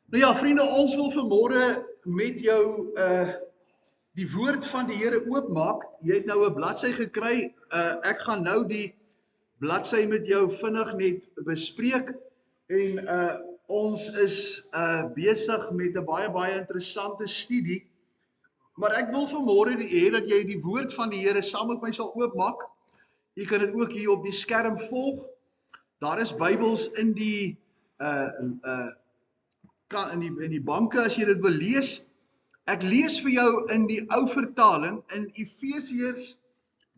Nou ja, vriende, ons wil vanmôre met jou die woord van die Here oopmaak. Jy het nou 'n bladsy gekry. Ek gaan nou die bladsy met jou vinnig net bespreek en ons is besig met 'n baie interessante studie. Maar ek wil vanmôre hê dat jy die woord van die Here saam met my sal oopmaak. Jy kan dit ook hier op die skerm volg. Daar is Bybels in die in die banke as jy dit wil lees. Ek lees vir jou in die ou vertaling in Efesiërs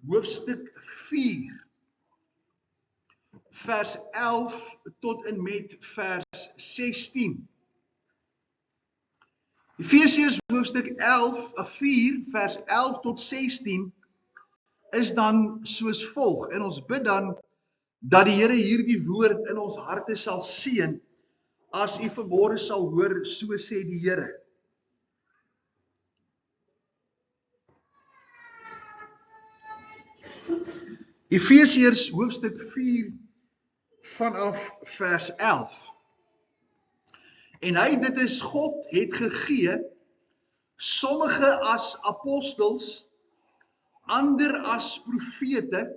hoofstuk 4 vers 11 tot en met vers 16. Efesiërs hoofstuk 4 vers 11 tot 16 is dan soos volg, en ons bid dan dat die Here hierdie woord in ons harte sal seën as u vanmôre sal hoor, so sê die Here. Efesiërs hoofstuk 4 vanaf vers 11. En dit is God het gegee, sommige as apostels, ander as profete,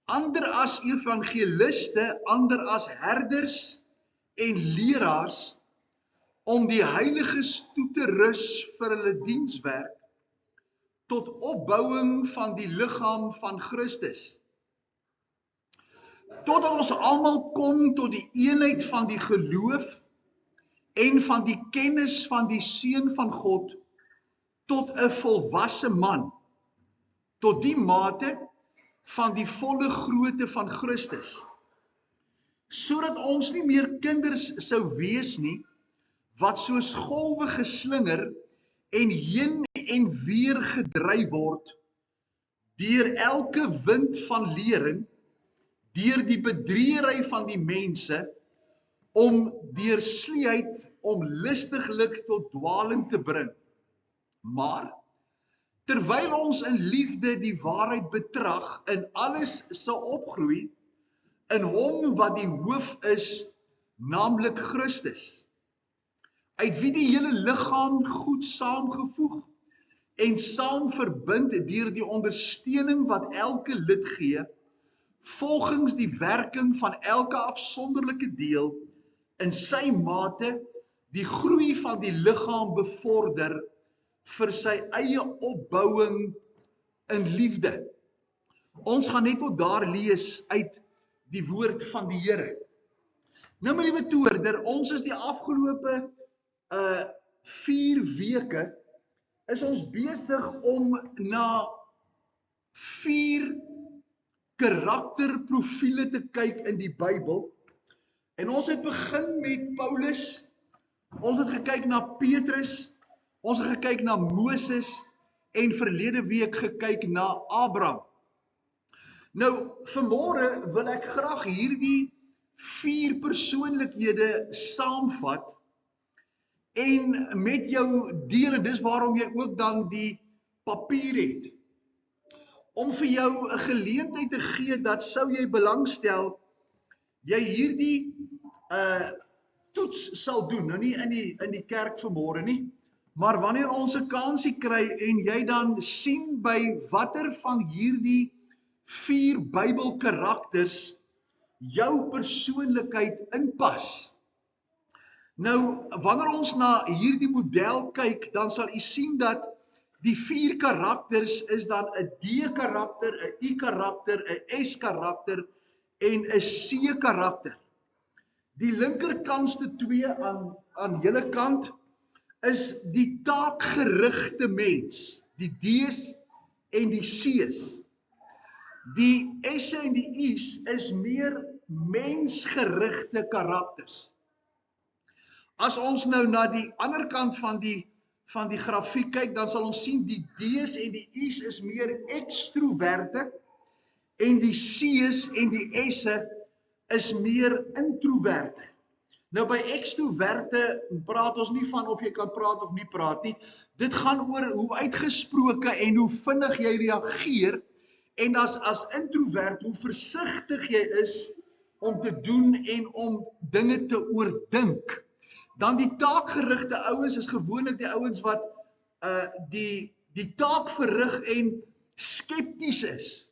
ander as evangeliste, ander as herders en leraars, om die heiliges toe te rus vir hulle dienswerk, tot opbouing van die liggaam van Christus. Totdat ons almal kom tot die eenheid van die geloof en van die kennis van die Seun van God, tot 'n volwasse man, tot die mate van die volle grootte van Christus, sodat ons nie meer kinders sou wees nie, wat soos golwe geslinger en heen en weer gedryf word, deur elke wind van lering, deur die bedriegery van die mense, om deur sleeheid om listiglik tot dwaling te bring. Maar terwyl ons in liefde die waarheid betrag, in alles sal opgroei, in hom wat die hoof is, naamlik Christus, uit wie die hele liggaam goed saamgevoeg en saam verbind deur die ondersteuning wat elke lid gee, volgens die werking van elke afsonderlike deel, in sy mate die groei van die liggaam bevorder vir sy eie opbouing in liefde. Ons gaan net tot daar lees uit die woord van die Here. Nou my liewe toerder, ons is die afgelope 4 weke is ons besig om na 4 karakterprofiele te kyk in die Bybel. En ons het begin met Paulus, ons het gekyk na Petrus, ons het gekyk na Moses en verlede week gekyk na Abraham. Nou, vanmôre wil ek graag hierdie 4 persoonlikhede saamvat en met jou deel, en dis waarom jy ook dan die papier het, om vir jou 'n geleentheid te gee dat sou jy belangstel, jy hierdie toets sal doen, nou nie in die kerk vanmôre nie, maar wanneer ons 'n kansie kry en jy dan sien by watter van hierdie 4 Bybelkarakters jou persoonlikheid inpas. Nou, wanneer ons na hierdie model kyk, dan sal u sien dat die 4 karakters is dan 'n D-karakter, 'n I-karakter, 'n S-karakter en 'n C-karakter. Die linkerkantste 2 aan julle kant is die taakgerigte mens, die D's en die C's. Die S's en die I's is meer mensgerigte karakters. As ons nou na die ander kant van die grafiek kyk, dan sal ons sien die D's en die I's is meer ekstroverte en die C's en die S'e is meer introverte. Nou by ekstroverte praat ons nie van of jy kan praat of nie praat nie. Dit gaan oor hoe uitgesproke en hoe vinnig jy reageer, en as introvert hoe versigtig jy is om te doen en om dinge te oordink. Dan die taakgerigte ouens is gewoonlik die ouens wat die taak verrig en skepties is.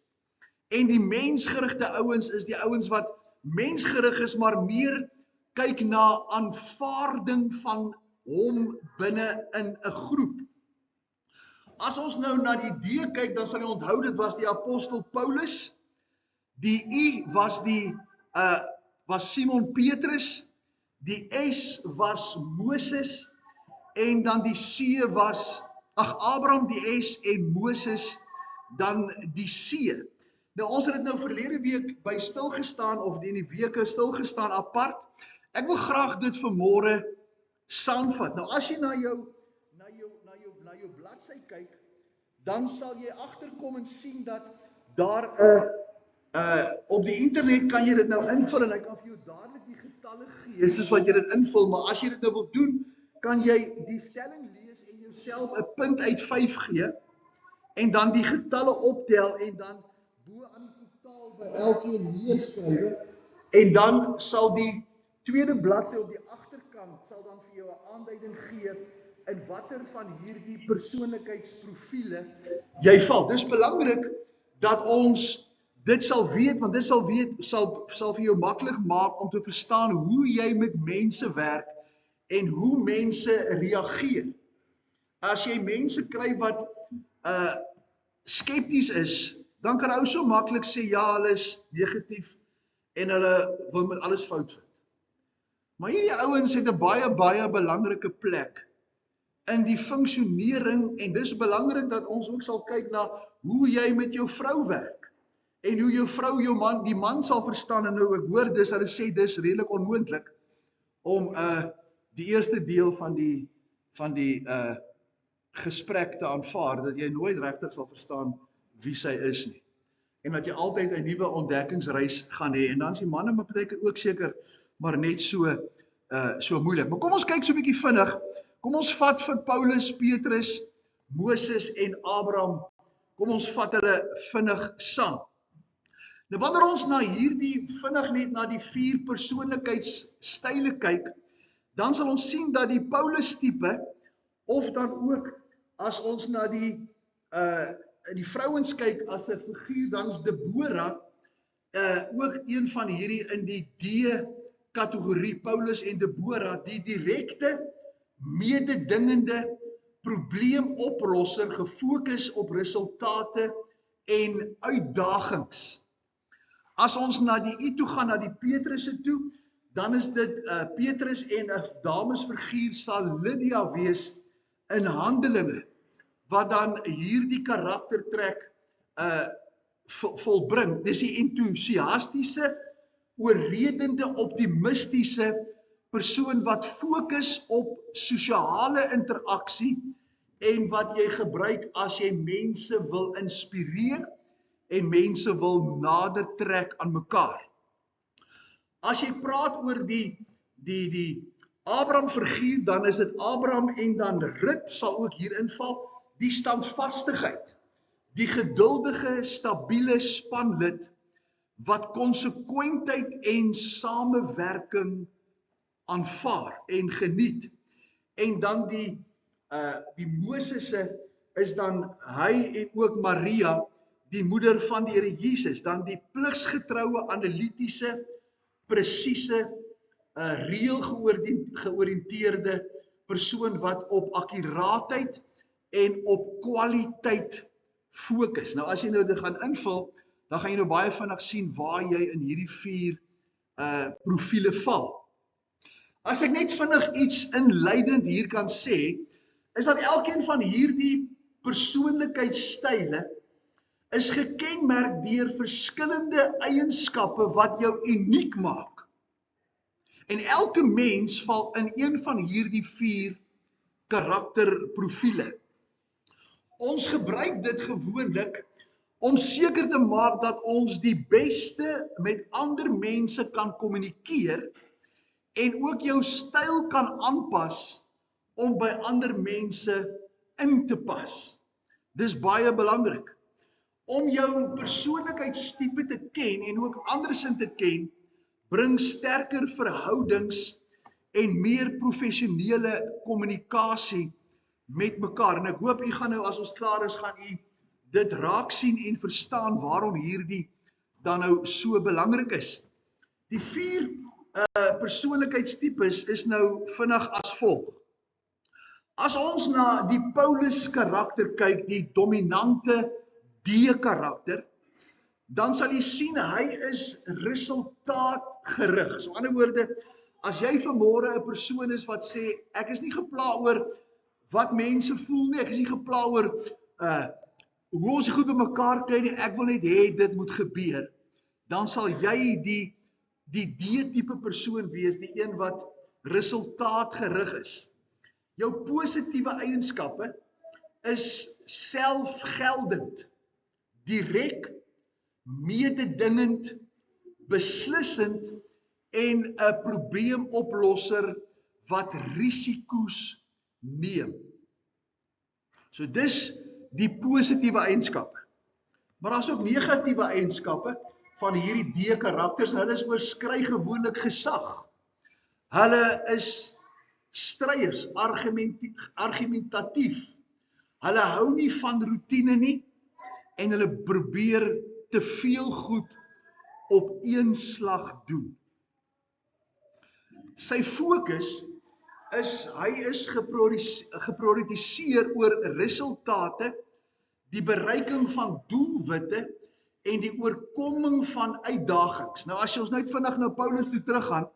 En die mensgerigte ouens is die ouens wat mensgerig is, maar meer kyk na aanvaarding van hom binne in 'n groep. As ons nou na die D kyk, dan sal jy onthou dit was die apostel Paulus. Die I was Simon Petrus, die S was Moses en dan die C was Abraham, die S en Moses dan die C. Nou ons het dit nou verlede week by stilgestaan of in die weke stilgestaan apart. Ek wil graag dit vanmôre saamvat. Nou as jy na jou bladsy kyk, dan sal jy agterkom en sien dat daar op die internet kan jy dit nou invul en hy kan vir jou dadelik die getalle gee soos wat jy dit invul, maar as jy dit nou wil doen, kan jy die stelling lees en jouself 'n punt uit 5 gee en dan die getalle optel en dan bo aan die totaal by elkeen neerskryf en dan sal die tweede bladsy op die agterkant sal dan vir jou 'n aanduiding gee in watter van hierdie persoonlikheidsprofiele jy val. Dis belangrik dat ons dit sal weet, want dit sal vir jou maklik maak om te verstaan hoe jy met mense werk en hoe mense reageer. As jy mense kry wat skepties is, dan kan ou so maklik sê ja, hulle is negatief en hulle wil met alles fout vind. Maar hierdie ouens het 'n baie belangrike plek in die funksionering en dis belangrik dat ons ook sal kyk na hoe jy met jou vrou werk en hoe jou vrou die man sal verstaan. En nou ek hoor hulle sê dis redelik onmoontlik om die eerste deel van die gesprek te aanvaar, dat jy nooit regtig sal verstaan wie sy is nie. En dat jy altyd 'n nuwe ontdekkingsreis gaan hê. En dan is die manne maar partykeer ook seker maar net so moeilik. Maar kom ons kyk so 'n bietjie vinnig. Kom ons vat vir Paulus, Petrus, Moses en Abraham. Kom ons vat hulle vinnig saam. Nou wanneer ons vinnig net na die 4 persoonlikheidsstyle kyk, dan sal ons sien dat die Paulus tipe, of dan ook as ons na die vrouens kyk as 'n figuur, dan is Deborah ook een van hierdie in die D-kategorie, Paulus en Deborah, die direkte, mededingende, probleemoplosser, gefokus op resultate en uitdagings. As ons na die I toe gaan, na die Petrusse toe, dan is dit Petrus en 'n damesfiguur sal Lydia wees in Handelinge, wat dan hierdie karaktertrek volbring. Dis die entoesiastiese, oorredende, optimistiese persoon wat fokus op sosiale interaksie en wat jy gebruik as jy mense wil inspireer en mense wil nader trek aan mekaar. As jy praat oor die Abraham figuur, dan is dit Abraham en dan Rut sal ook hier inval, die standvastigheid, die geduldige, stabiele spanlid wat konsekwentheid en samewerking aanvaar en geniet. En dan die Mosese is dan hy en ook Maria, die moeder van die Here Jesus, dan die pligsgetroue, analitiese, presiese, reëlgeoriënteerde persoon wat op akkuraatheid en op kwaliteit fokus. Nou as jy nou dit gaan invul, dan gaan jy nou baie vinnig sien waar jy in hierdie 4 profiele val. As ek net vinnig iets inleidend hier kan sê, is dat elkeen van hierdie persoonlikheidsstyle is gekenmerk deur verskillende eienskappe wat jou uniek maak. En elke mens val in een van hierdie 4 karakterprofiele. Ons gebruik dit gewoonlik om seker te maak dat ons die beste met ander mense kan kommunikeer en ook jou styl kan aanpas om by ander mense in te pas. Dis baie belangrik. Om jou persoonlikheidstipe te ken en ook andersin te ken, bring sterker verhoudings en meer professionele kommunikasie met mekaar. En ek hoop u gaan nou, as ons klaar is, gaan u dit raak sien en verstaan waarom hierdie dan nou so belangrik is. Die 4 persoonlikheidstipes is nou vinnig as volg. As ons na die Paulus karakter kyk, die dominante D-karakter, dan sal jy sien, hy is resultaatgerig. So, ander woorde, as jy vanmôre 'n persoon is wat sê, ek is nie gepla oor wat mense voel nie, ek is nie gepla oor hoe ons goed by mekaar kry nie, ek wil net hê dit moet gebeur, dan sal jy die D-tipe persoon wees, die een wat resultaatgerig is. Jou positiewe eienskappe is selfgeldend, direk, mededingend, beslissend en 'n probleemoplosser wat risiko's neem. So dis die positiewe eienskappe. Maar daar's ook negatiewe eienskappe van hierdie D-karakters. Hulle is oorskry gewoonlik gesag. Hulle is stryers, argumentatief. Hulle hou nie van roetine nie en hulle probeer te veel goed op een slag doen. Sy fokus is, hy is geprioritiseer oor resultate, die bereiking van doelwitte en die oorkoming van uitdagings. Nou as jy ons net vinnig na Paulus toe teruggaan,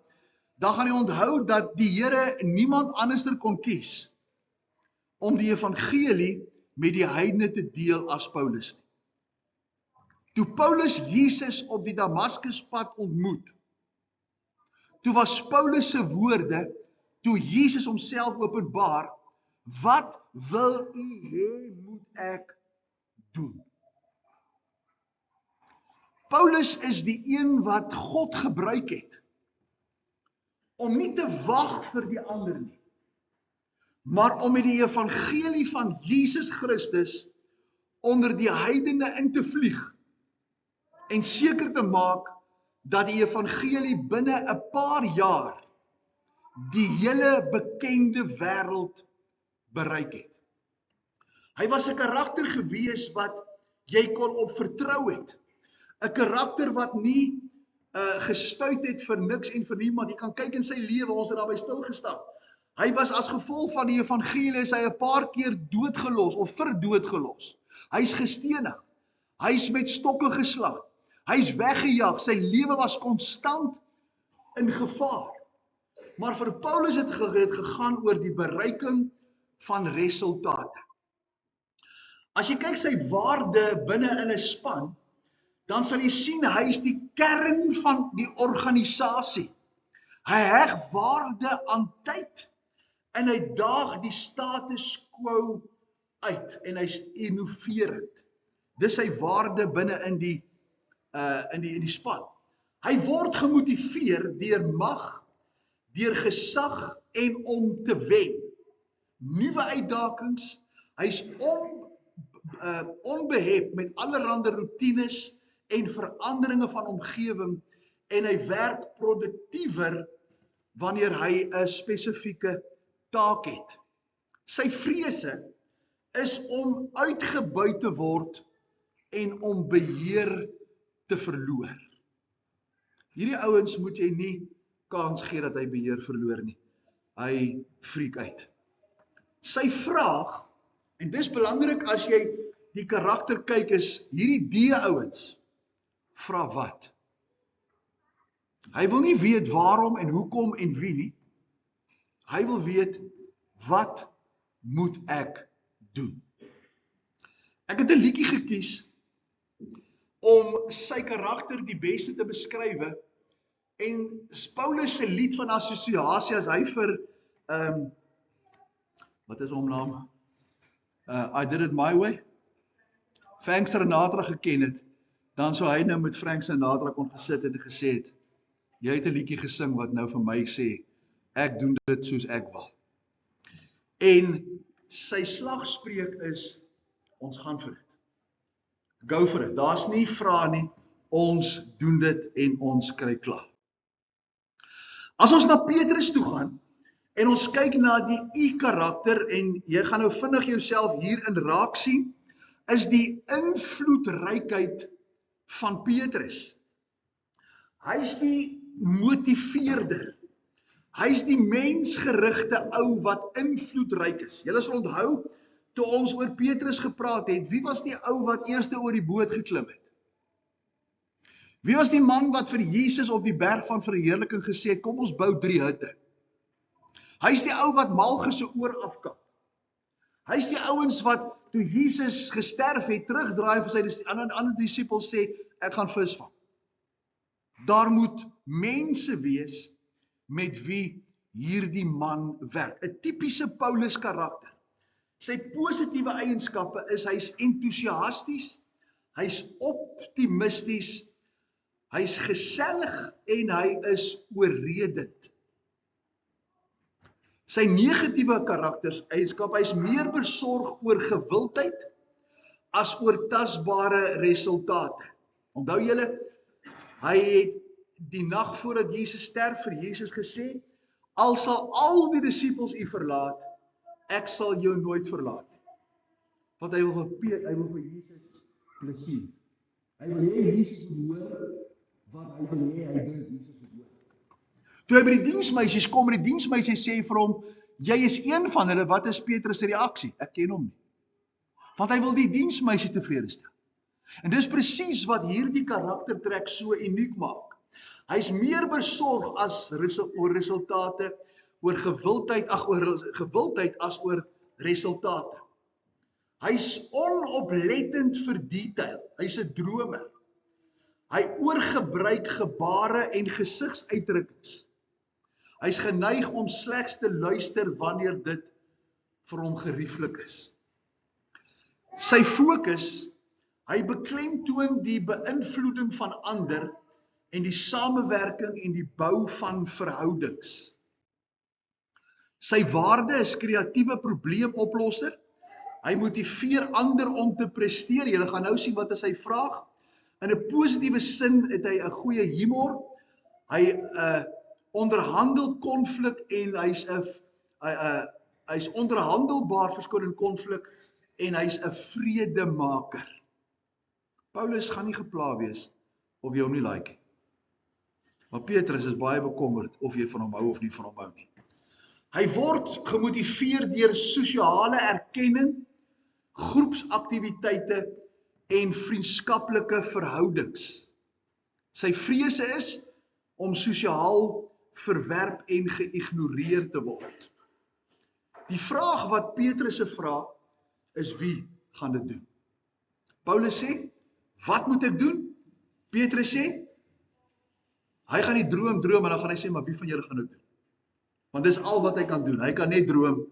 dan gaan jy onthou dat die Here niemand anderster kon kies om die evangelie met die heidene te deel as Paulus nie. Toe Paulus Jesus op die Damaskuspad ontmoet, toe was Paulus se woorde, toe Jesus homself openbaar, wat wil u hê moet ek doen? Paulus is die een wat God gebruik het, om nie te wag vir die ander nie, maar om met die evangelie van Jesus Christus onder die heidene in te vlieg, en seker te maak, dat die evangelie binne 'n paar jaar die hele bekende wêreld bereik het. Hy was 'n karakter gewees wat jy kon op vertrou het. 'n Karakter wat nie gestuit het vir niks en vir niemand. Jy kan kyk in sy lewe, ons het daarby stilgestaan. Hy was as gevolg van die evangelie, is hy 'n paar keer doodgelos of verdoodgelos. Hy's gestenig. Hy's met stokke geslaan. Hy's weggejaag. Sy lewe was konstant in gevaar. Maar vir Paulus het gegaan oor die bereiking van resultate. As jy kyk sy waarde binne in 'n span, dan sal jy sien hy is die kern van die organisasie. Hy heg waarde aan tyd en hy daag die status quo uit en hy's innoverend. Dis sy waarde binne in die span. Hy word gemotiveer deur mag, deur gesag en om te wen. Nuwe uitdagings, hy's onbehep met allerlei roetines en veranderinge van omgewing en hy werk produktiewer wanneer hy 'n spesifieke taak het. Sy vrese is om uitgebuit te word en om beheer te verloor. Hierdie ouens moet jy nie kans gee dat hy beheer verloor nie. Hy freak uit. Sy vraag, en dis belangrik as jy die karakter kyk, is hierdie D-ouens vra wat? Hy wil nie weet waarom en hoekom en wie nie. Hy wil weet, wat moet ek doen? Ek het 'n liedjie gekies om sy karakter die beste te beskrywe, en Paulus se lied van assosiasie as hy vir wat is hom naam? I Did It My Way. Frank Sinatra geken het, dan sou hy nou met Frank Sinatra kon gesit het en gesê het, jy het 'n liedjie gesing wat nou vir my sê, ek doen dit soos ek wil. En sy slagspreuk is, ons gaan vir dit. Go for it. Daar's nie vrae nie, ons doen dit en ons kry klaar. As ons na Petrus toe gaan, En ons kyk na die U-karakter en jy gaan nou vinnig jouself hierin raak sien, is die invloedrykheid van Petrus. Hy's die motiveerder. Hy's die mensgerigte ou wat invloedryk is. Julle sal onthou, toe ons oor Petrus gepraat het, wie was die ou wat eerste oor die boot geklim het? Wie was die man wat vir Jesus op die berg van verheerliking gesê het, kom ons bou 3 hutte? Hy's die ou wat Malchus se oor afkap. Hy's die ouens wat, toe Jesus gesterf het, terugdraai vir sy ander disippels sê, ek gaan visvang. Daar moet mense wees met wie hierdie man werk. 'n Tipiese Paulus karakter. Sy positiewe eienskappe is, hy's entoesiasties, hy's optimisties, hy's gesellig en hy is oorredend. Sy negatiewe karaktereienskap, hy's meer besorg oor gewildheid as oor tasbare resultate. Onthou julle, hy het die nag voordat Jesus sterf vir Jesus gesê, al sal al die disippels u verlaat, ek sal jou nooit verlaat. Want hy wil vir Jesus plesier. Hy wil hê Jesus moet hoor wat hy wil hê, hy dink Jesus moet hoor. Toe hy by die diensmeisies kom en die diensmeisies sê vir hom, jy is een van hulle, wat is Petrus se reaksie? Ek ken hom nie. Want hy wil die diensmeisie tevrede stel. En dis presies wat hierdie karaktertrek so uniek maak. Hy's meer besorg oor resultate, oor gewildheid as oor resultate. Hy's onoplettend vir detail. Hy's 'n dromer. Hy oorgebruik gebare en gesigsuitdrukkings. Hy's geneig om slegs te luister wanneer dit vir hom gerieflik is. Sy fokus, hy beklemtoon die beïnvloeding van ander en die samewerking en die bou van verhoudings. Sy waarde is kreatiewe probleemoplosser. Hy motiveer ander om te presteer. Julle gaan nou sien wat is sy vraag. In 'n positiewe sin het hy 'n goeie humor. Hy onderhandel konflik en hy's onderhandelbaar verskoning konflik en hy's 'n vredemaker. Paulus gaan nie gepla wees of jy hom nie like nie. Maar Petrus is baie bekommerd of jy van hom hou of nie van hom hou nie. Hy word gemotiveer deur sosiale erkenning, groepsaktiwiteite en vriendskaplike verhoudings. Sy vrese is om sosiaal verwerp en geïgnoreer te word. Die vraag wat Petrus se vra is, wie gaan dit doen? Paulus sê, wat moet ek doen? Petrus sê, hy gaan die droom en dan gaan hy sê, maar wie van julle gaan dit doen? Want dis al wat hy kan doen. Hy kan net droom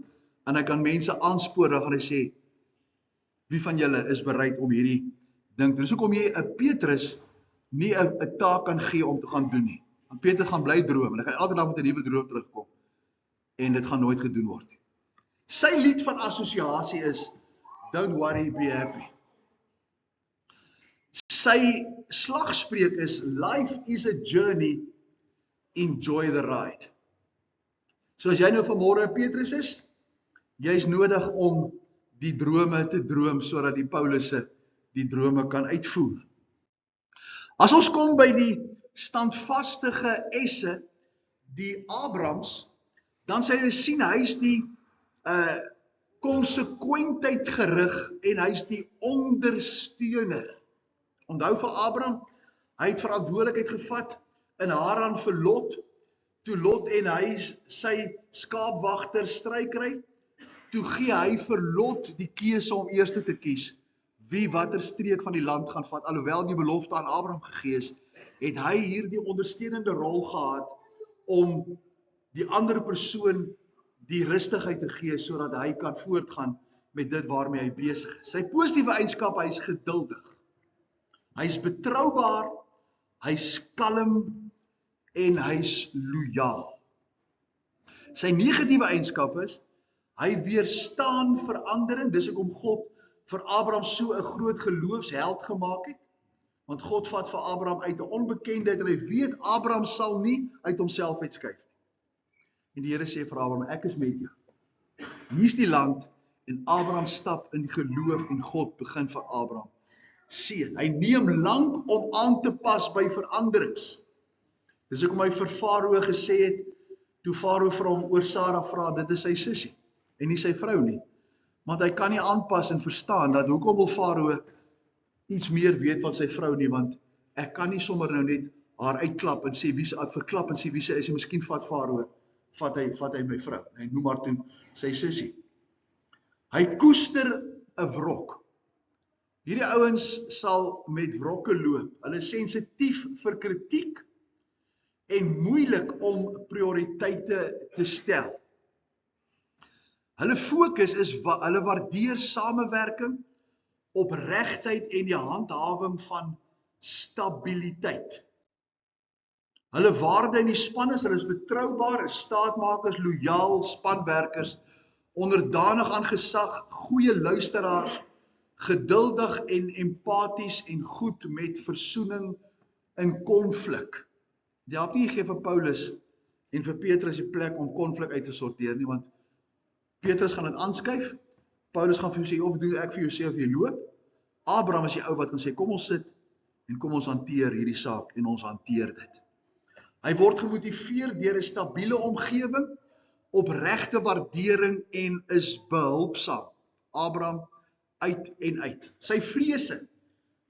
en hy kan mense aanspoor, dan gaan hy sê, wie van julle is bereid om hierdie ding te doen? So kom jy 'n Petrus nie 'n taak kan gee om te gaan doen nie. Want Petrus gaan bly droom en hy gaan elke dag met 'n nuwe droom terugkom en dit gaan nooit gedoen word nie. Sy lied van assosiasie is Don't worry, be happy. Sy slagspreuk is Life is a journey, enjoy the ride. So as jy nou vanmôre Petrus is, jy's nodig om die drome te droom sodat die Paulusse die drome kan uitvoer. As ons kom by die standvastige esse, die Abrams, dan sal jy sien hy's die konsekwentheid gerig en hy's die ondersteuner. Onthou vir Abraham, hy het verantwoordelikheid gevat in Haran vir Lot, toe Lot en hy sy skaapwagter stry kry, toe gee hy vir Lot die keuse om eers te kies wie watter streek van die land gaan vat, alhoewel die belofte aan Abraham gegee is, het hy hierdie ondersteunende rol gehad om die ander persoon die rustigheid te gee sodat hy kan voortgaan met dit waarmee hy besig is. Sy positiewe eienskap, hy is geduldig. Hy is betroubaar, hy is kalm en hy is lojaal. Sy negatiewe eienskap is, hy weerstaan verandering, dis hoekom God vir Abraham so 'n groot geloofsheld gemaak het, want God vat vir Abraham uit 'n onbekendheid en hy weet Abraham sal nie uit homself uitskuif nie. En die Here sê vir Abraham, ek is met jou. Hier's die land, en Abraham stap in geloof en God begin vir Abraham seën. Hy neem lank om aan te pas by veranderings. Dis hoekom hy vir Farao gesê het, toe Farao vir hom oor Sara vra, dit is sy sussie, en nie sy vrou nie. Want hy kan nie aanpas en verstaan, dat hoekom wil Farao iets meer weet van sy vrou nie, want ek kan nie sommer nou net haar uitklap en sê, verklap en sê wie sy is, en miskien vat Farao, vat hy my vrou, en noem maar toe sy sussie. Hy koester 'n wrok. Hierdie ouens sal met wrokke loop. Hulle is sensitief vir kritiek en moeilik om prioriteite te stel. Hulle fokus is, hulle waardeer samewerking, opregtheid en die handhawing van stabiliteit. Hulle waarde in die span is, hulle is betroubaar, is staatmakers, lojaal, spanwerkers, onderdanig aan gesag, goeie luisteraars, geduldig en empaties en goed met versoening in konflik. Dit help nie gee vir Paulus en vir Petrus die plek om konflik uit te sorteer nie, want Petrus gaan dit aanskuif, Paulus gaan vir jou sê, of doen ek vir jou sê of jy loop. Abraham is die ou wat gaan sê, kom ons sit en kom ons hanteer hierdie saak en ons hanteer dit. Hy word gemotiveer deur 'n stabiele omgewing, opregte waardering en is behulpsaam. Abraham uit en uit. Sy vrese,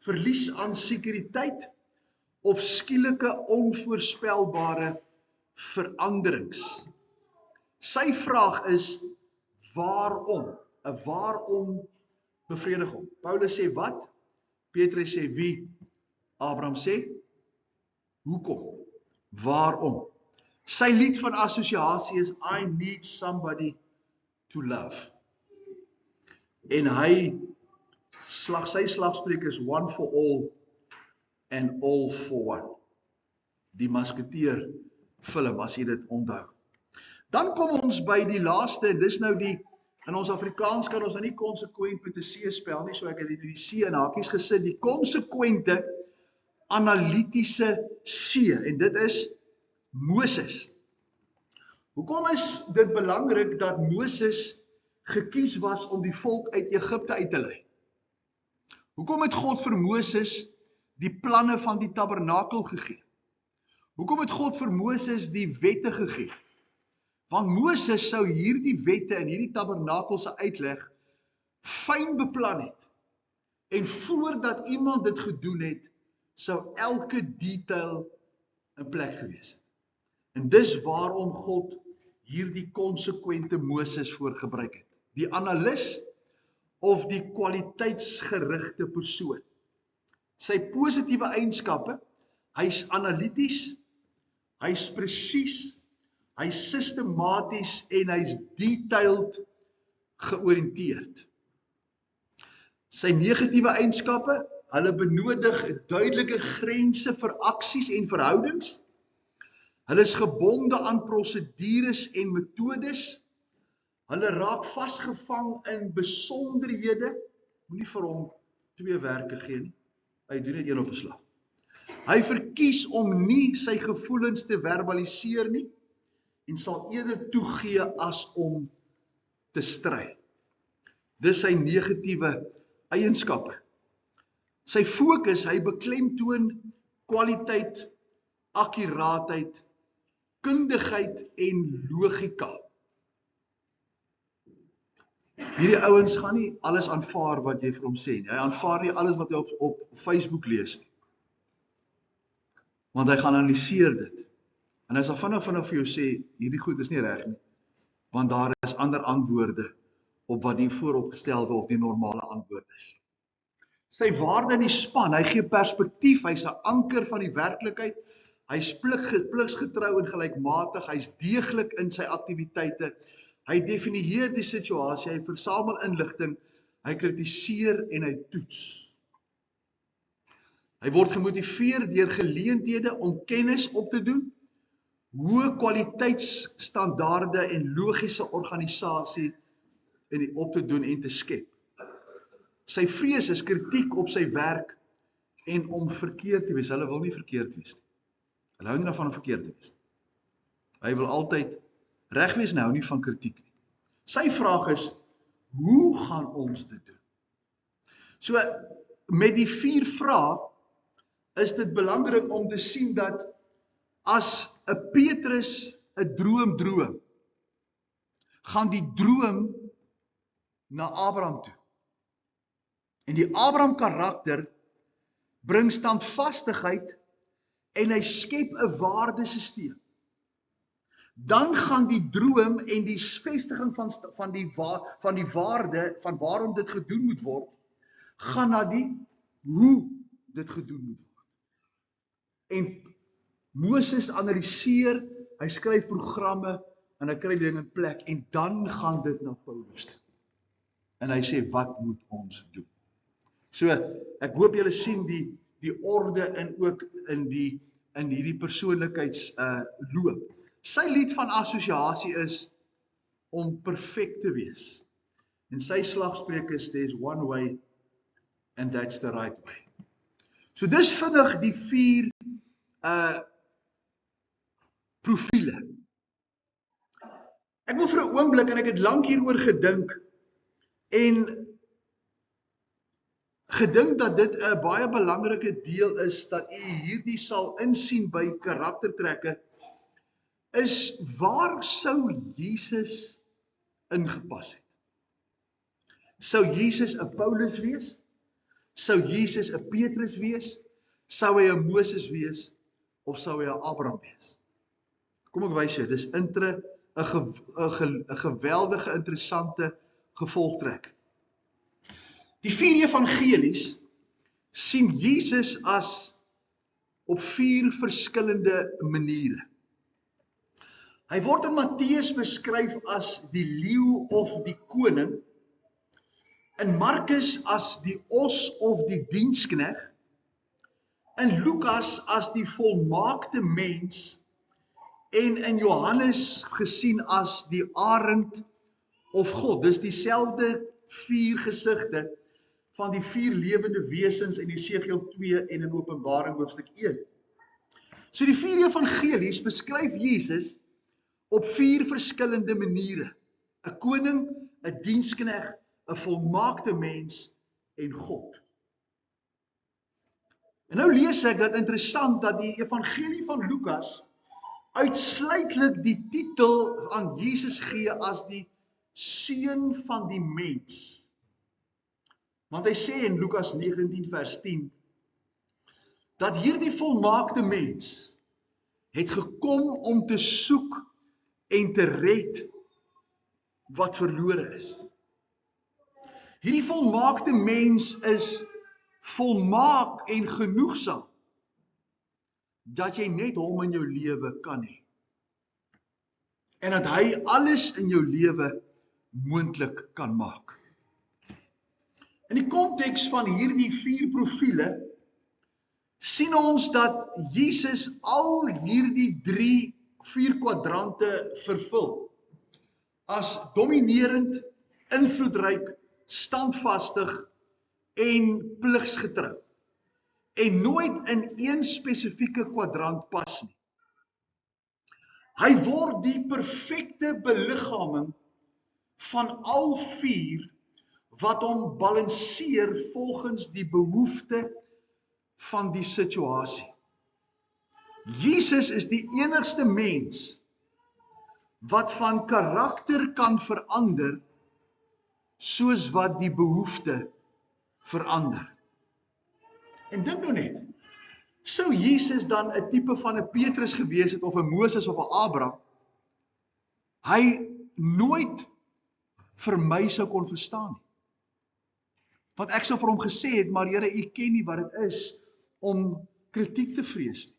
verlies aan sekuriteit of skielike onvoorspelbare veranderings. Sy vraag is, waarom? 'n waarom bevredig hom. Paulus sê wat? Petrus sê wie? Abraham sê, hoekom? Waarom? Sy lied van assosiasie is, I need somebody to love. En sy slagspreuk is one for all and all for one. Die musketeer film, as jy dit onthou. Dan kom ons by die laaste, en dis nou in ons Afrikaans kan ons nou nie konsekwent met 'n C spel nie, so ek het die C in hakies gesit, die konsekwente analitiese C, en dit is Moses. Hoekom is dit belangrik dat Moses gekies was om die volk uit Egipte uit te lei? Hoekom het God vir Moses die planne van die tabernakel gegee? Hoekom het God vir Moses die wette gegee? Want Moses sou hierdie wette en hierdie tabernakel se uitleg fyn beplan het. En voordat iemand dit gedoen het, sou elke detail in plek gewees het. En dis waarom God hierdie konsekwente Moses voorgebruik het. Die analis of die kwaliteitsgerigte persoon. Sy positiewe eienskappe, hy's analities, hy's presies, hy's sistematies en hy's detailed georiënteerd. Sy negatiewe eienskappe, hulle benodig duidelike grense vir aksies en verhoudings. Hulle is gebonde aan prosedures en metodes. Hulle raak vasgevang in besonderhede. Moenie vir hom 2 werke gee nie. Hy doen net een op 'n slag. Hy verkies om nie sy gevoelens te verbaliseer nie en sal eerder toegee as om te stry. Dis sy negatiewe eienskappe. Sy fokus, hy beklemtoon kwaliteit, akkuraatheid, kundigheid en logika. Hierdie ouens gaan nie alles aanvaar wat jy vir hom sê nie. Hy aanvaar nie alles wat hy op Facebook lees nie. Want hy gaan analiseer dit. En hy sal vinnig vir jou sê, hierdie goed is nie reg nie. Want daar is ander antwoorde op wat die vooropgestelde of die normale antwoord is. Sy waarde in die span, hy gee perspektief, hy's 'n anker van die werklikheid, hy's pligsgetrou en gelykmatig, hy's deeglik in sy aktiwiteite, hy definieer die situasie, hy versamel inligting, hy kritiseer en hy toets. Hy word gemotiveer deur geleenthede om kennis op te doen, hoë kwaliteitsstandaarde en logiese organisasie op te doen en te skep. Sy vrees is kritiek op sy werk en om verkeerd te wees. Hulle wil nie verkeerd wees nie. Hulle hou nie daarvan om verkeerd te wees. Hy wil altyd Regwees nou nie van kritiek nie. Sy vraag is, hoe gaan ons dit doen? So, met die 4 vrae, is dit belangrik om te sien dat, as 'n Petrus 'n droom, gaan die droom na Abraham toe. En die Abraham karakter bring standvastigheid en hy skep 'n waardesisteem. Dan gaan die droom en die vestiging van die waarde, van waarom dit gedoen moet word, gaan na die hoe dit gedoen moet word. En Moses analyseer, hy skryf programme, en hy kry dinge in plek, en dan gaan dit na Paulus toe. En hy sê, wat moet ons doen? So, ek hoop julle sien die orde en ook in hierdie persoonlikheidsloop. Sy lied van assosiasie is om perfek te wees. En sy slagspreuk is, there's one way, and that's the right way. So dis vinnig die 4 profiele. Ek wil vir 'n oomblik, en ek het lank hieroor gedink, en gedink dat dit 'n baie belangrike deel is, dat u hierdie sal insien by karaktertrekke, is waar sou Jesus ingepas het? Sou Jesus 'n Paulus wees? Sou Jesus 'n Petrus wees? Sou hy 'n Moses wees? Of sou hy 'n Abraham wees? Kom ek wys jou, dis 'n geweldige, interessante gevolgtrek. Die 4 evangelies sien Jesus as op 4 verskillende maniere. Hy word in Matteus beskryf as die leeu of die koning, in Markus as die os of die dienskneg, in Lukas as die volmaakte mens, en in Johannes gesien as die arend of God. Dis dieselfde 4 gesigte van die 4 lewende wesens in Esegiel 2 en in Openbaring hoofstuk 1. So die 4 evangelies beskryf Jesus op 4 verskillende maniere. 'n koning, 'n dienskneg, 'n volmaakte mens en God. En nou lees ek dat interessant dat die evangelie van Lukas uitsluitlik die titel aan Jesus gee as die seun van die mens. Want hy sê in Lukas 19 vers 10, dat hierdie volmaakte mens het gekom om te soek en te red wat verlore is. Hierdie volmaakte mens is volmaak en genoegsaam, dat jy net hom in jou lewe kan hê. En dat hy alles in jou lewe moontlik kan maak. In die konteks van hierdie 4 profiele, sien ons dat Jesus al hierdie 4 kwadrante vervul. As dominerend, invloedryk, standvastig en pligsgetrou. En nooit in een spesifieke kwadrant pas nie. Hy word die perfekte beliggaaming van al 4 wat hom balanseer volgens die behoefte van die situasie. Jesus is die enigste mens wat van karakter kan verander soos wat die behoefte verander. En dink nou net, sou Jesus dan 'n tipe van 'n Petrus gewees het of 'n Moses of 'n Abraham, hy nooit vir my sou kon verstaan nie. Want ek sou vir hom gesê het, maar Here, u ken nie wat dit is om kritiek te vrees nie.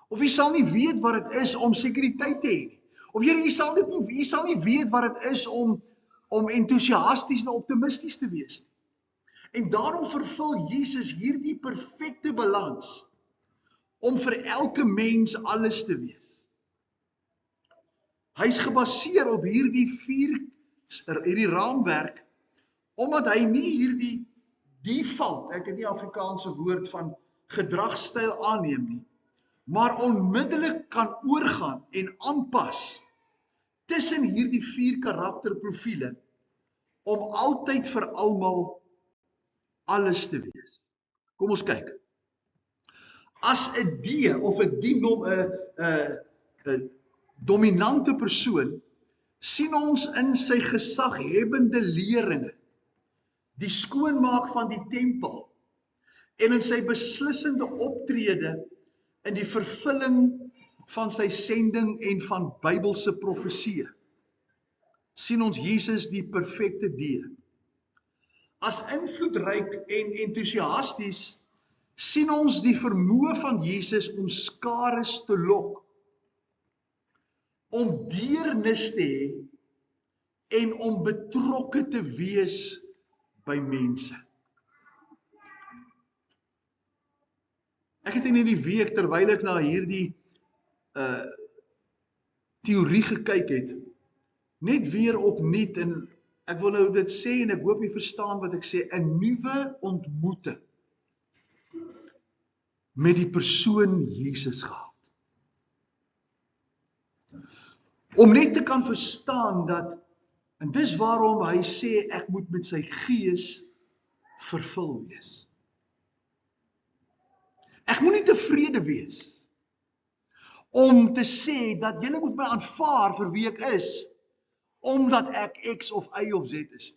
Of u sal nie weet wat dit is om sekuriteit te hê nie. Of Here, u sal nie weet wat dit is om entoesiasties en optimisties te wees nie. En daarom vervul Jesus hierdie perfekte balans om vir elke mens alles te wees. Hy is gebaseer op hierdie raamwerk, omdat hy nie hierdie default, ek het nie Afrikaanse woord van gedragstyl aanneem nie, maar onmiddellik kan oorgaan en aanpas tussen hierdie 4 karakterprofiele om altyd vir almal alles te wees. Kom ons kyk. As 'n D of 'n dominante persoon, sien ons in sy gesaghebbende leringe, die skoonmaak van die tempel, en in sy beslissende optrede in die vervulling van sy sending en van Bybelse profeseë, sien ons Jesus die perfekte D. As invloedryk en entoesiasties sien ons die vermoë van Jesus om skares te lok, om deernis te hê en om betrokke te wees by mense. Ek het in die week, terwyl ek na hierdie teorie gekyk het, net weer opnuut, en ek wil nou dit sê, en ek hoop jy verstaan wat ek sê, 'n nuwe ontmoeting met die persoon Jesus gehad. Om net te kan verstaan dat, en dis waarom hy sê, ek moet met sy gees vervul wees. Ek moet nie tevrede wees om te sê dat julle moet my aanvaar vir wie ek is, omdat ek X of Y of Z is.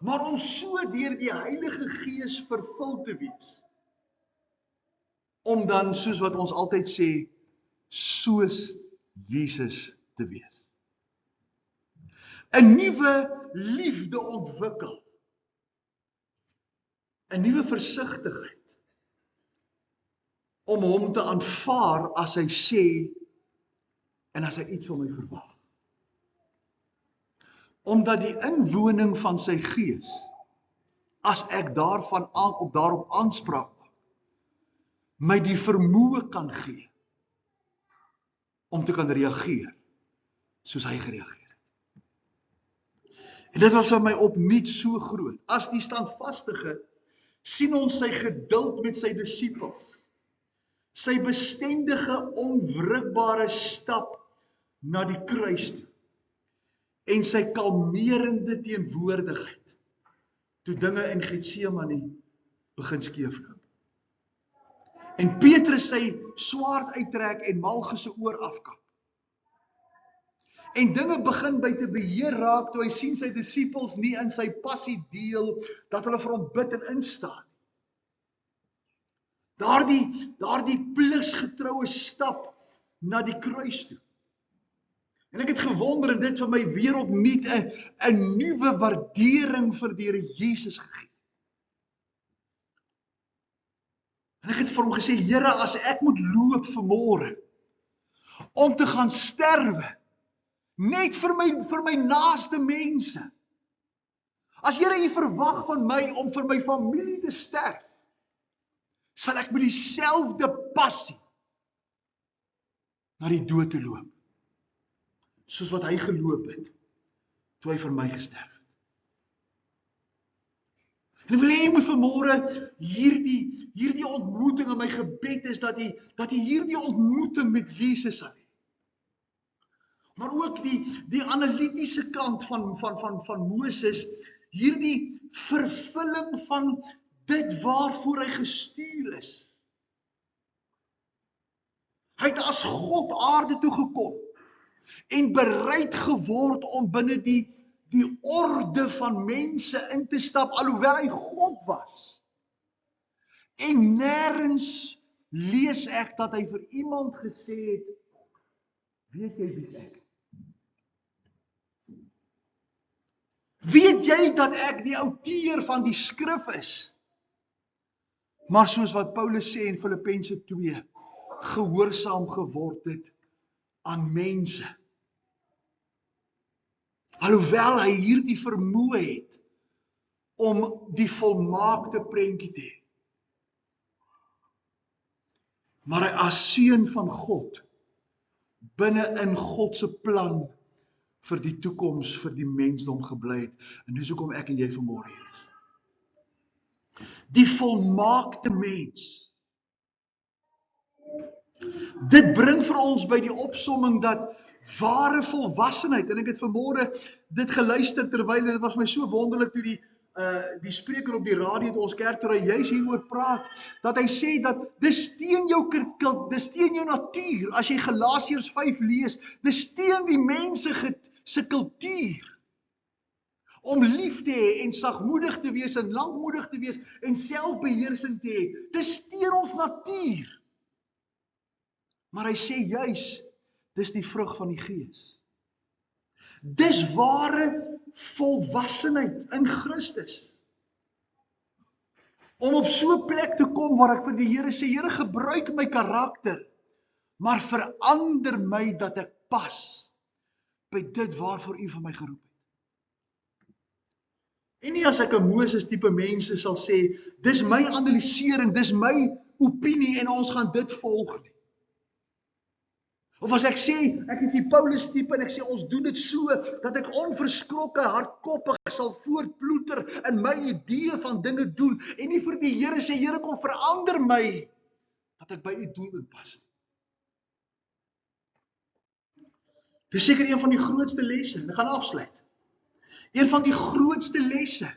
Maar om so deur die Heilige Gees vervul te wees, om dan, soos wat ons altyd sê, soos Jesus te wees. 'n nuwe liefde ontwikkel, 'n nuwe versigtigheid, om hom te aanvaar as hy sê, en as hy iets van my verwag. Omdat die inwoning van sy gees, as ek daarop aanspraak maak, my die vermoë kan gee, om te kan reageer, soos hy gereageer het. En dit was vir my opnuut so groot. As die standvastige, sien ons sy geduld met sy disippels, sy bestendige, onwrikbare stap na die kruis toe, en sy kalmerende teenwoordigheid, toe dinge in Getsemane begin skeefloop. En Petrus sy swaard uittrek en Malchus se oor afkap. En dinge begin by te beheer raak, toe hy sien sy disippels nie in sy passie deel, dat hulle vir hom bid en instaan. Daardie pligsgetroue stap na die kruis toe. En ek het gewonder, en dit vir my weer opnuut 'n nuwe waardering vir die Here Jesus gegee. En ek het vir hom gesê, Here, as ek moet loop vanmôre, om te gaan sterwe, net vir my naaste mense. As Here, U verwag van my om vir my familie te sterf, sal ek met dieselfde passie na die dood toe loop, soos wat hy geloop het, toe hy vir my gesterf het. En ek wil hê jy moet vanmôre hierdie ontmoeting, en my gebed is dat jy hierdie ontmoeting met Jesus sal hê. Maar ook die analitiese kant van Moses, hierdie vervulling van dit waarvoor hy gestuur is. Hy het as God aarde toe gekom en bereid geword om binne die orde van mense in te stap, alhoewel hy God was. En nêrens lees ek dat hy vir iemand gesê het, weet jy wie ek? Weet jy dat ek die outeur van die skrif is? Maar soos wat Paulus sê in Filippense 2, gehoorsaam geword het aan mense. Alhoewel hy hierdie vermoë het om die volmaakte prentjie te hê. Maar hy as seun van God, binne in God se plan vir die toekoms, vir die mensdom gebly het. En dis hoekom ek en jy vanmôre hier is. Die volmaakte mens. Dit bring vir ons by die opsomming dat Ware volwassenheid. En ek het vanmôre dit geluister terwyl dit was my so wonderlik toe die spreker op die radio toe ons kerk toe hy juis hieroor praat, dat hy sê dat dis teen jou natuur, as jy Galasiërs 5 lees, dis teen die mense se kultuur, om lief te hê en sagmoedig te wees en lankmoedig te wees en selfbeheersing te hê. Dis teen ons natuur. Maar hy sê juis, dis die vrug van die Gees. Dis ware volwassenheid in Christus. Om op so 'n plek te kom waar ek vir die Here sê, Here, gebruik my karakter, maar verander my dat ek pas by dit waarvoor U vir my geroep het. En nie as ek 'n Moses tipe mense sal sê, dis my analysering, dis my opinie en ons gaan dit volg nie. Of as ek sê, ek is die Paulus tipe en ek sê, ons doen dit so, dat ek onverskrokke, hardkoppig sal voortploeter in my idee van dinge doen, en nie vir die Here sê, Here, kom verander my, dat ek by U doel inpas. Dis seker een van die grootste lesse, en ek gaan afsluit. Een van die grootste lesse,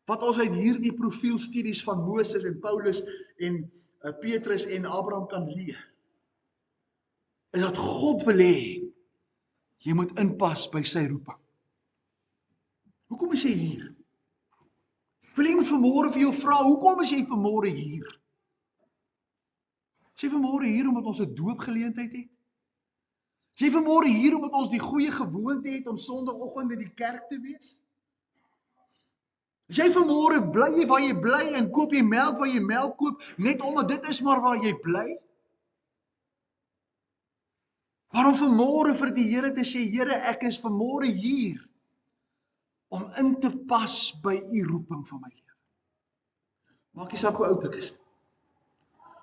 wat ons uit hierdie profielstudies van Moses en Paulus en Petrus en Abraham kan leer, is dat God wil hê, jy moet inpas by sy roeping. Hoekom is jy hier? Wil jy vanmôre vir jou vra, hoekom is jy vanmôre hier? Is jy vanmôre hier omdat ons 'n doopgeleentheid het? Is jy vanmôre hier omdat ons die goeie gewoonte het om Sondagoggend in die kerk te wees? Is jy vanmôre bly waar jy bly en koop jy melk waar jy melk koop, net omdat dit is maar waar jy bly? Maar om vanmôre vir die Here te sê, Here, ek is vanmôre hier om in te pas by U roeping van my lewe. Maak nie saak hoe oud ek is nie.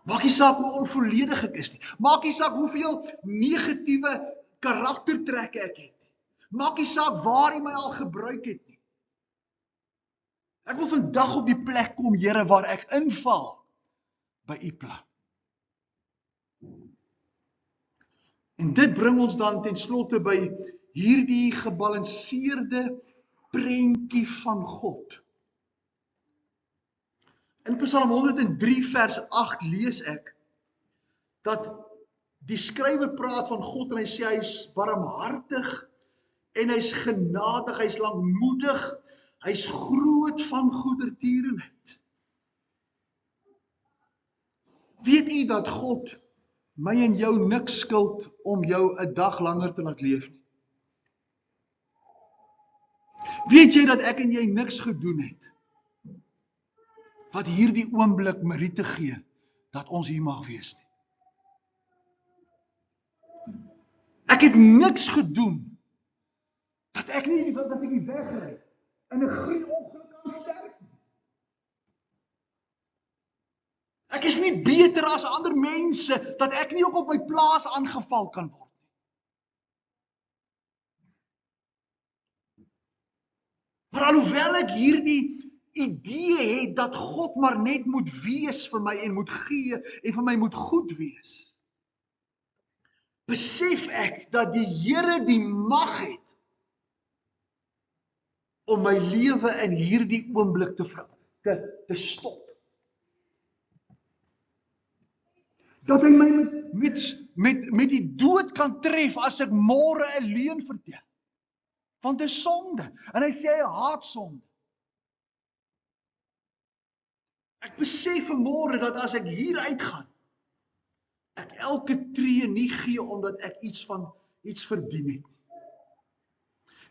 Maak nie saak hoe onvolledig ek is nie. Maak nie saak hoeveel negatiewe karaktertrekke ek het nie. Maak nie saak waar U my al gebruik het nie. Ek wil vandag op die plek kom, Here, waar ek inval by U plan. En dit bring ons dan ten slotte by hierdie gebalanseerde prentjie van God. In Psalm 103 vers 8 lees ek, dat die skrywer praat van God en hy sê hy is barmhartig en hy is genadig, hy is lankmoedig, hy is groot van goedertierenheid. Weet u dat God my en jou niks skuld om jou 'n dag langer te laat leef nie? Weet jy dat ek en jy niks gedoen het wat hierdie oomblik Mariete gee dat ons hier mag wees nie? Ek het niks gedoen dat ek nie wegry in 'n gruwelongeluk kan sterf nie. Ek is nie beter as ander mense dat ek nie ook op my plaas aangeval kan word nie. Maar alhoewel ek hierdie idee het dat God maar net moet wees vir my en moet gee en vir my moet goed wees, besef ek dat die Here die mag het om my lewe in hierdie oomblik te stop. Dat hy my met die dood kan tref as ek môre 'n leuen vertel. Want dit is sonde. En hy sê hy haat sonde. Ek besef vanmôre dat as ek hier uitgaan, ek elke tree nie gee omdat ek iets verdien het.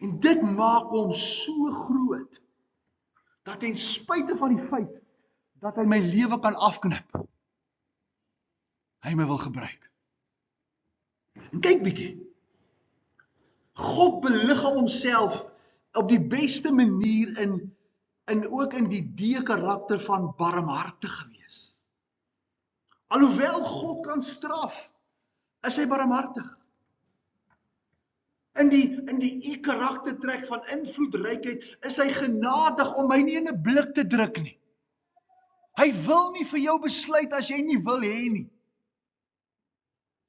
En dit maak hom so groot, dat ten spyte van die feit, dat hy my lewe kan afknip, hy my wil gebruik. En kyk bietjie, God beliggaam homself op die beste manier ook in die D-karakter van barmhartig wees. Alhoewel God kan straf, is hy barmhartig. In die I-karaktertrek van invloedrykheid is hy genadig om my nie in 'n blik te druk nie. Hy wil nie vir jou besluit as jy nie wil hê nie.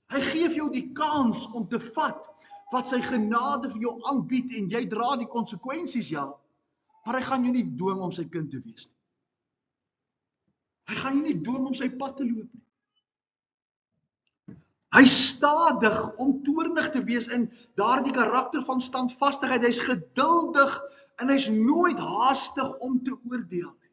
Hy gee vir jou die kans om te vat wat sy genade vir jou aanbied en jy dra die konsekwensies, ja, maar hy gaan jou nie dwing om sy kind te wees nie. Hy gaan jou nie dwing om sy pad te loop nie. Hy is stadig om toornig te wees in daardie karakter van standvastigheid. Hy is geduldig en hy is nooit haastig om te oordeel nie.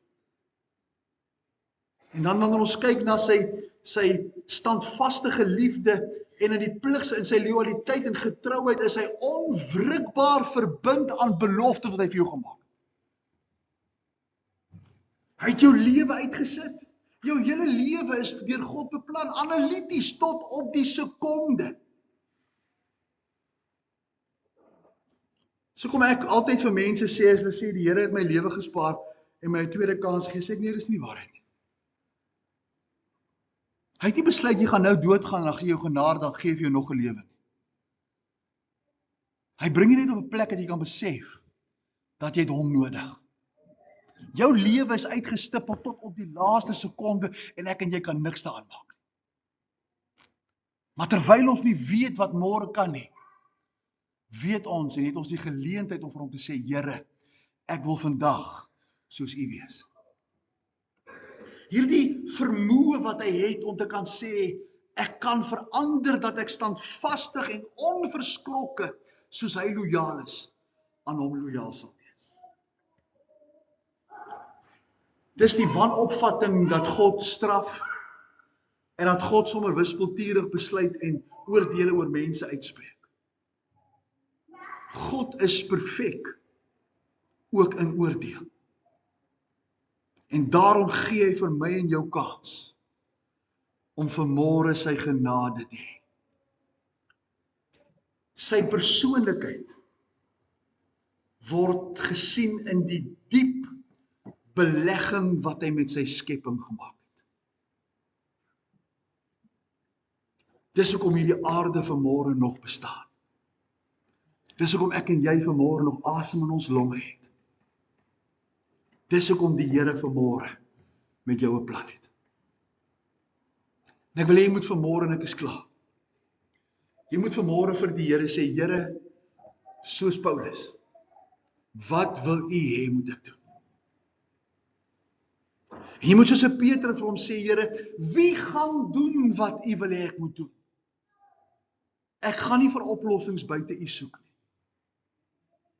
En dan wanneer ons kyk na sy standvastige liefde en in die pligs in sy loyaliteit en getrouheid, is hy onwrikbaar verbind aan beloftes wat hy vir jou gemaak het. Hy het jou lewe uitgesit. Jou hele lewe is deur God beplan, analities tot op die sekonde. So kom ek altyd vir mense sê, as hulle sê, die Here het my lewe gespaar en my 'n tweede kans gegee, sê ek, nee, dis nie waarheid nie. Hy het nie besluit, jy gaan nou doodgaan, dan gee jou genade, dan gee vir jou nog 'n lewe nie. Hy bring jy net op 'n plek dat jy kan besef, dat jy het hom nodig. Jou lewe is uitgestippel tot op die laaste sekonde en ek en jy kan niks daaraan maak. Maar terwyl ons nie weet wat môre kan nie, weet ons en het ons die geleentheid om vir hom te sê, Here, ek wil vandag soos U wees. Hierdie vermoë wat hy het om te kan sê, ek kan verander dat ek standvastig en onverskrokke soos hy lojaal is, aan hom lojaal sal wees. Dis die wanopvatting dat God straf en dat God sommer wispelturig besluit en oordele oor mense uitspreek. God is perfek, ook in oordeel. En daarom gee hy vir my en jou kans om vanmôre sy genade te hê. Sy persoonlikheid word gesien in die diep belegging wat hy met sy skepping gemaak het. Dis hoekom hierdie aarde vanmôre nog bestaan. Dis hoekom ek en jy vanmôre nog asem in ons longe het. Dis hoekom die Here vanmôre met jou 'n plan het. En ek wil hê jy moet vanmôre, en ek is klaar, jy moet vanmôre vir die Here sê, Here, soos Paulus, wat wil U hê moet ek doen? En jy moet soos 'n Petrus vir hom sê, Here, wie gaan doen wat U wil hê ek moet doen? Ek gaan nie vir oplossings buite U soek nie.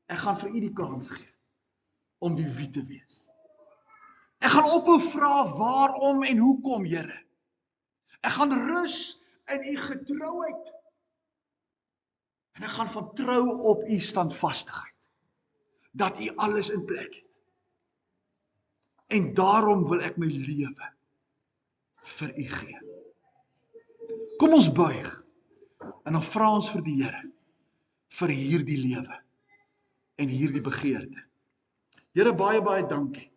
Ek gaan vir U die kans gee om die wie te wees. Ek gaan ophou vra waarom en hoekom, Here. Ek gaan rus in U getrouheid. En ek gaan vertrou op U standvastigheid. Dat U alles in plek het. En daarom wil ek my lewe vir U gee. Kom ons buig en dan vra ons vir die Here vir hierdie lewe en hierdie begeerte. Here, baie, baie dankie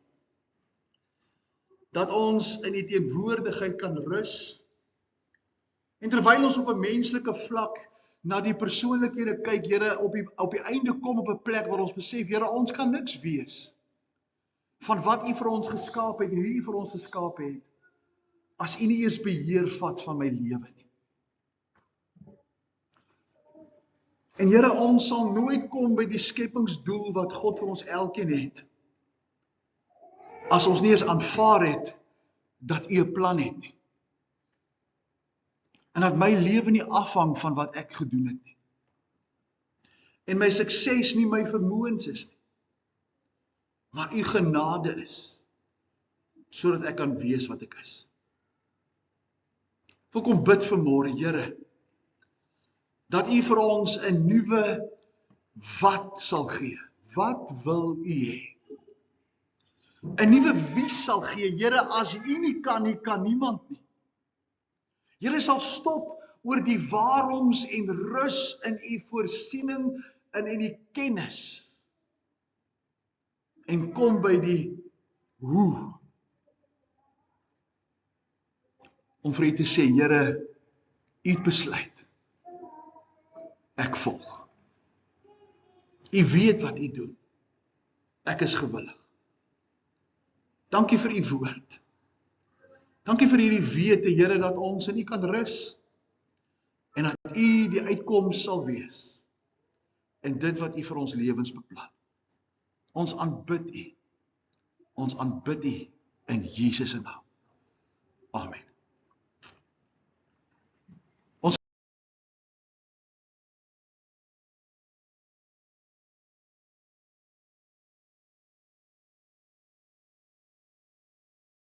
dat ons in U teenwoordigheid kan rus en terwyl ons op 'n menslike vlak na die persoonlikhede kyk, Here, op die einde kom op 'n plek waar ons besef, Here, ons kan niks wees van wat U vir ons geskaap het en hoe U vir ons geskaap het, as U nie eers beheer vat van my lewe nie. En Here, ons sal nooit kom by die skepingsdoel wat God vir ons elkeen het, as ons nie eens aanvaar het, dat U 'n plan het nie. En dat my lewe nie afhang van wat ek gedoen het nie. En my sukses nie my vermoëns is nie. Maar U genade is, sodat ek kan wees wat ek is. Ek kom bid vanmôre, Here, dat U vir ons 'n nuwe wat sal gee. Wat wil U hê? 'n nuwe wie sal gee. Here, as U nie kan nie, kan niemand nie. Here sal stop oor die waaroms en rus in U voorsiening en in die kennis. En kom by die hoe. Om vir U te sê, Here, U het besluit. Ek volg. U weet wat U doen. Ek is gewillig. Dankie vir U woord. Dankie vir hierdie wete, Here, dat ons in U kan rus en dat U die uitkoms sal wees en dit wat U vir ons lewens beplan. Ons aanbid U. Ons aanbid U in Jesus se naam. Amen.